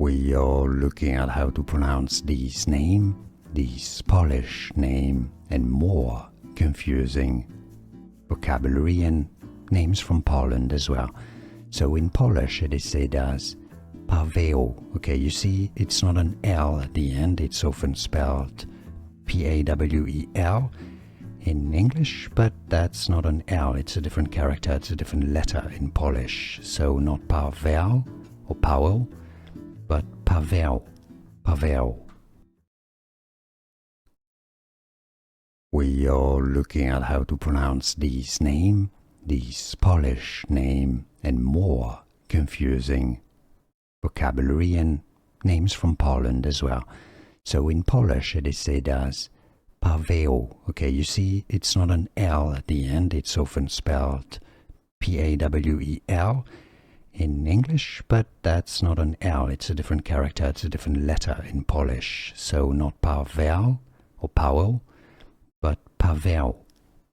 We are looking at how to pronounce this name, this Polish name, and more confusing vocabulary and names from Poland as well. So in Polish it is said as Pawel. Okay, you see it's not an L at the end, it's often spelled Pawel in English, but that's not an L, it's a different character, it's a different letter in Polish. So not Pawel or Pawel, but Pawel, Pawel. We are looking at how to pronounce this name, this Polish name, and more confusing vocabulary and names from Poland as well. So in Polish it is said as Pawel. Okay, you see it's not an L at the end, it's often spelled Pawel in English, but that's not an L, it's a different character, it's a different letter in Polish. So not Pawel or Pawel, but Pawel,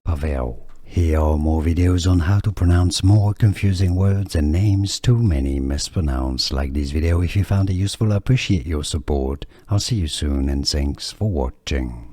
Pawel. Here are more videos on how to pronounce more confusing words and names too many mispronounced. Like this video if you found it useful. I appreciate your support. I'll see you soon and thanks for watching.